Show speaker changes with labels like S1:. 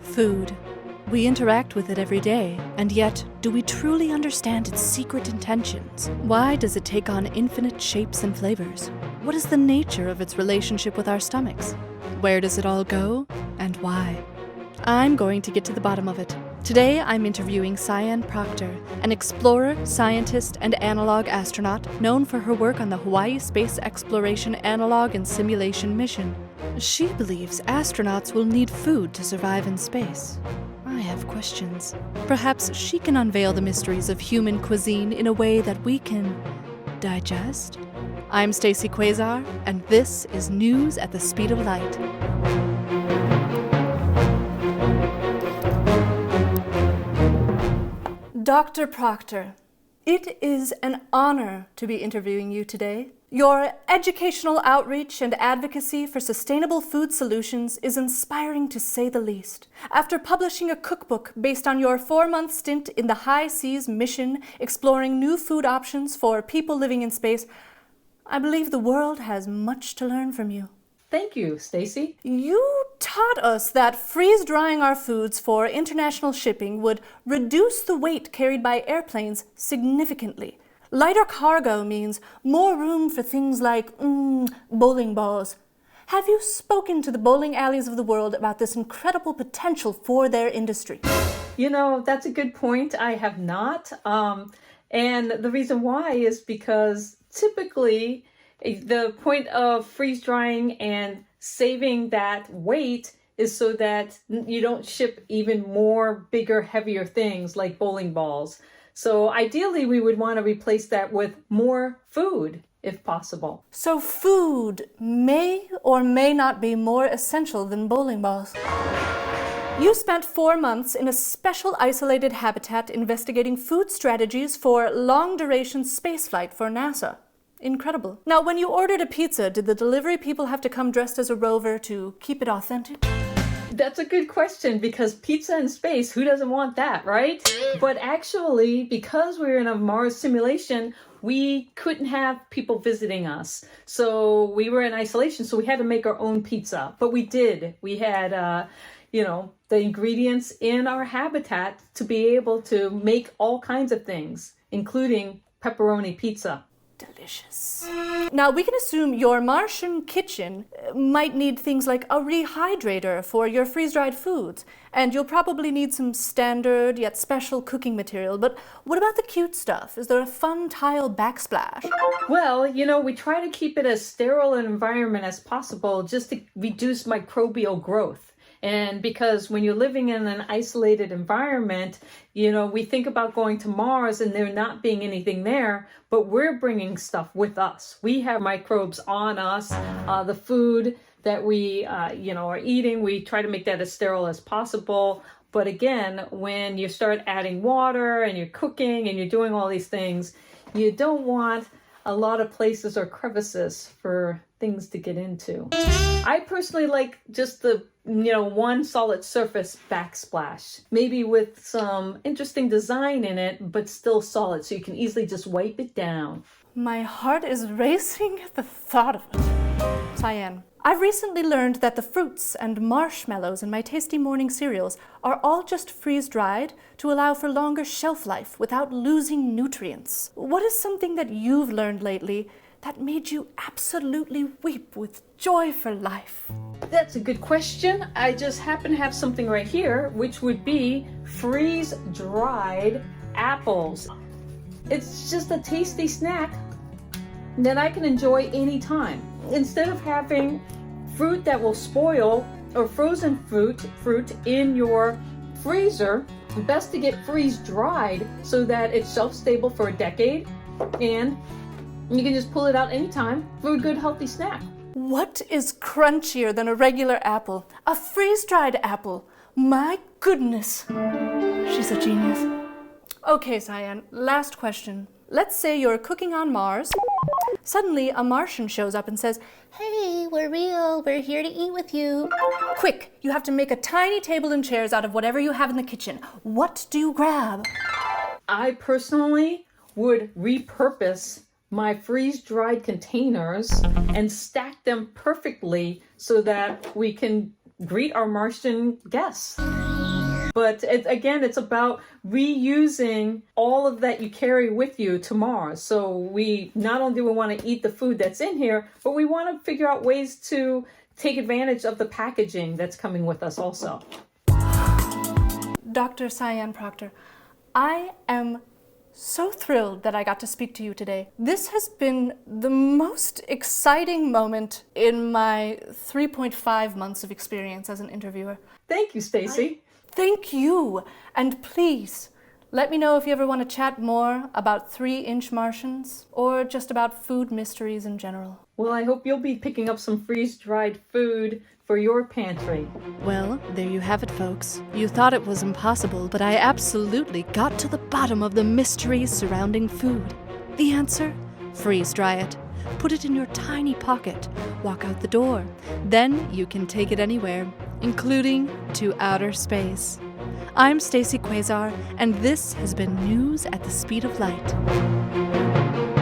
S1: Food. We interact with it every day, and yet, do we truly understand its secret intentions? Why does it take on infinite shapes and flavors? What is the nature of its relationship with our stomachs? Where does it all go, and why? I'm going to get to the bottom of it. Today, I'm interviewing Sian Proctor, an explorer, scientist, and analog astronaut known for her work on the Hawaii Space Exploration Analog and Simulation Mission. She believes astronauts will need food to survive in space. I have questions. Perhaps she can unveil the mysteries of human cuisine in a way that we can digest? I'm Stacey Quasar, and this is News at the Speed of Light. Dr. Proctor, it is an honor to be interviewing you today. Your educational outreach and advocacy for sustainable food solutions is inspiring to say the least. After publishing a cookbook based on your 4-month stint in the High Seas mission exploring new food options for people living in space, I believe the world has much to learn from you.
S2: Thank you, Stacey.
S1: You taught us that freeze-drying our foods for international shipping would reduce the weight carried by airplanes significantly. Lighter cargo means more room for things like bowling balls. Have you spoken to the bowling alleys of the world about this incredible potential for their industry?
S2: You know, that's a good point. I have not. And the reason why is because typically the point of freeze drying and saving that weight is so that you don't ship even more bigger, heavier things like bowling balls. So ideally, we would want to replace that with more food, if possible.
S1: So food may or may not be more essential than bowling balls. You spent 4 months in a special isolated habitat investigating food strategies for long-duration spaceflight for NASA. Incredible. Now, when you ordered a pizza, did the delivery people have to come dressed as a rover to keep it authentic?
S2: That's a good question, because pizza in space, who doesn't want that, right? But actually, because we're in a Mars simulation, we couldn't have people visiting us. So we were in isolation, so we had to make our own pizza. But we did. We had, the ingredients in our habitat to be able to make all kinds of things, including pepperoni pizza.
S1: Delicious. Now, we can assume your Martian kitchen might need things like a rehydrator for your freeze-dried foods, and you'll probably need some standard yet special cooking material. But what about the cute stuff? Is there a fun tile backsplash?
S2: Well, we try to keep it as sterile an environment as possible just to reduce microbial growth. And because when you're living in an isolated environment, we think about going to Mars and there not being anything there, but we're bringing stuff with us. We have microbes on us. The food that we, are eating, we try to make that as sterile as possible. But again, when you start adding water and you're cooking and you're doing all these things, you don't want a lot of places or crevices for things to get into. I personally like just the one solid surface backsplash, maybe with some interesting design in it, but still solid, so you can easily just wipe it down.
S1: My heart is racing at the thought of it. Sian, I've recently learned that the fruits and marshmallows in my tasty morning cereals are all just freeze-dried to allow for longer shelf life without losing nutrients. What is something that you've learned lately that made you absolutely weep with joy for life?
S2: That's a good question. I just happen to have something right here, which would be freeze-dried apples. It's just a tasty snack that I can enjoy anytime. Instead of having fruit that will spoil or frozen fruit in your freezer, best to get freeze-dried so that it's shelf-stable for a decade, and you can just pull it out anytime for a good healthy snack.
S1: What is crunchier than a regular apple? A freeze-dried apple. My goodness. She's a genius. Okay, Sian, last question. Let's say you're cooking on Mars. Suddenly, a Martian shows up and says, "Hey, we're real. We're here to eat with you." Quick, you have to make a tiny table and chairs out of whatever you have in the kitchen. What do you grab?
S2: I personally would repurpose my freeze-dried containers and stack them perfectly so that we can greet our Martian guests. But again, it's about reusing all of that you carry with you to Mars. So we not only do we want to eat the food that's in here, but we want to figure out ways to take advantage of the packaging that's coming with us also.
S1: Dr. Sian Proctor, I am so thrilled that I got to speak to you today. This has been the most exciting moment in my 3.5 months of experience as an interviewer.
S2: Thank you, Stacey.
S1: Thank you. And please, let me know if you ever want to chat more about 3-inch Martians or just about food mysteries in general.
S2: Well, I hope you'll be picking up some freeze-dried food for your pantry.
S1: Well, there you have it, folks. You thought it was impossible, but I absolutely got to the bottom of the mysteries surrounding food. The answer? Freeze dry it. Put it in your tiny pocket. Walk out the door. Then you can take it anywhere, including to outer space. I'm Stacey Quasar, and this has been News at the Speed of Light.